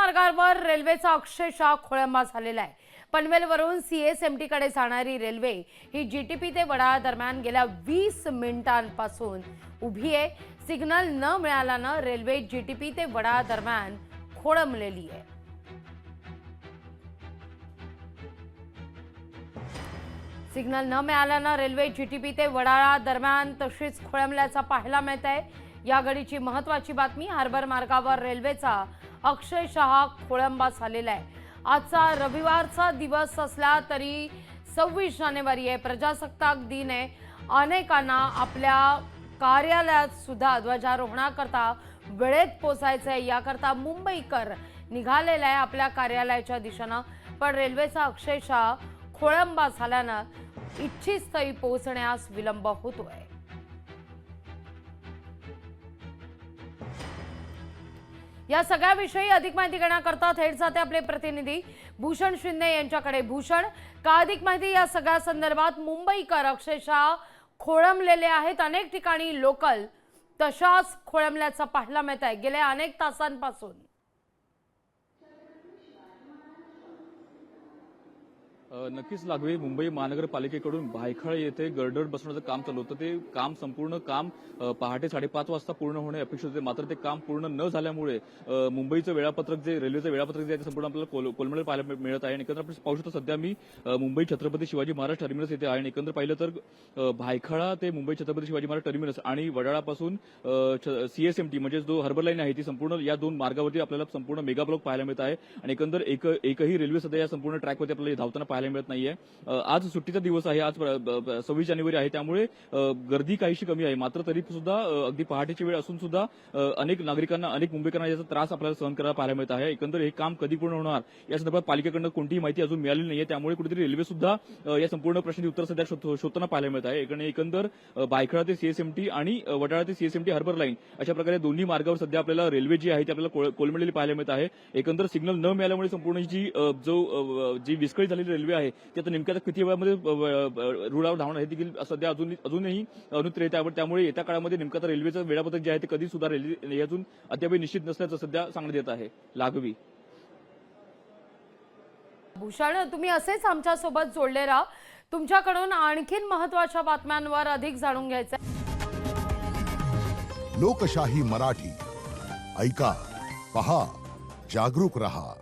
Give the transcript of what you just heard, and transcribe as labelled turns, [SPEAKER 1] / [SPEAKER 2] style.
[SPEAKER 1] मार्गावर रेल्वेचा अक्षरशः खोळंबा झालेला आहे। पनवेलवरून सीएसएमटी कडे जाणारी रेल्वे ही जीटीपी ते वडाळा दरम्यान गेल्या 20 मिनिटांपासून उभी आहे। सिग्नल न मिळाल्याने रेल्वे जीटीपी ते वडाळा दरम्यान खोळंबलेली आहे। सिग्नल न मिळाल्याने रेल्वे जीटीपी ते वडाळा दरम्यान तशीच खोळंबल्याचा पाहायला मिळत आहे। या घडीची महत्त्वाची बातमी, हार्बर मार्गावर रेल्वेचा अक्षरशः खोळंबा झालेला आहे। आजचा रविवारचा दिवस असला तरी 26 जानेवारी आहे, प्रजासत्ताक दिन आहे। अनेकांना आपल्या कार्यालयात सुद्धा ध्वजारोहणाकरता वेळेत पोहोचायचं आहे, याकरता मुंबईकर निघालेला आहे आपल्या कार्यालयाच्या दिशेने। पण रेल्वेचा अक्षरशः खोळंबा झाल्याने इच्छित स्थळी पोहोचण्यास विलंब होतोय। या सगळ्याविषयी अधिक माहिती घेण्याकरता थेट जाते आपले प्रतिनिधी भूषण शिंदे यांच्याकडे। भूषण, का अधिक माहिती या सगळ्या संदर्भात? मुंबईकर अक्षरशः खोळंबलेले आहेत, अनेक ठिकाणी लोकल तशाच खोळंबल्याचं पाहायला मिळत आहे गेल्या अनेक तासांपासून।
[SPEAKER 2] नक्कीच लागवे, मुंबई महानगरपालिकेकडून भायखळा येथे गर्डर बसवण्याचं काम चालू होतं। ते काम संपूर्ण काम पहाटे 5:30 वाजता पूर्ण होणे अपेक्षित होते, मात्र ते काम पूर्ण न झाल्यामुळे मुंबईचं वेळापत्रक जे रेल्वेचं वेळापत्रक जे आहे ते संपूर्ण आपल्याला कोलमडलेलं पाहायला मिळत आहे। आणि एकंदर आपण पाहू शकतो सध्या मी मुंबई छत्रपती शिवाजी महाराज टर्मिनस येथे आहे। आणि एकंदर पाहिलं तर भायखळा ते मुंबई छत्रपती शिवाजी महाराज टर्मिनस आणि वडाळापासून सीएसएमटी म्हणजे जो हार्बर लाईन आहे ती संपूर्ण या दोन मार्गावरती आपल्याला संपूर्ण मेगा ब्लॉक पाहायला मिळत आहे। आणि एकंदर एकही रेल्वे सध्या या संपूर्ण ट्रॅकवरती आपल्याला धावताना पाहायला मिळत नाहीये। आज सुट्टीचा दिवस आहे, आज 26 जानेवारी आहे, त्यामुळे गर्दी काहीशी कमी आहे। मात्र तरी सुद्धा अगदी पहाटेची वेळ असून सुद्धा अनेक नागरिकांना, अनेक मुंबईकरांना याचा त्रास आपल्याला सहन करायला पाहायला मिळत आहे। एकंदर हे काम कधी पूर्ण होणार या संदर्भात पालिकेकडून कोणतीही माहिती अजून मिळालेली नाहीये, त्यामुळे कुठेतरी रेल्वे सुद्धा या संपूर्ण प्रश्नाची उत्तर सध्या शोधताना पाहायला मिळत आहे। एकंदर भायखळा ते सीएसएमटी आणि वडाळा ते सीएसएमटी हार्बर लाईन अशा प्रकारे दोन्ही मार्गावर सध्या आपल्याला रेल्वे जी आहे ती आपल्याला कोलमडलेली पाहायला मिळत आहे। एकंदर सिग्नल न मिळाल्यामुळे संपूर्ण जी विस्कळीत झालेली रेल्वे आहे ती आता नेमक्या किती वेळामध्ये रुळावर धावणार हे देखील सध्या अजूनही अनुत्तर येत आहे। त्यामुळे येत्या काळामध्ये नेमकं आता रेल्वेचं वेळापत्रक जे आहे ते कधी सुधारेल यातून अद्याप निश्चित नसल्याचं सध्या सांगण्यात येत आहे। लागवी,
[SPEAKER 1] भूषण, तुम्ही असेच आमच्या सोबत जोडले राहा, तुमच्याकडून आणखीन महत्त्वाच्या बातम्यांवर अधिक जाणून घ्यायचं।
[SPEAKER 3] लोकशाही मराठी ऐका, पहा, जागरूक रहा।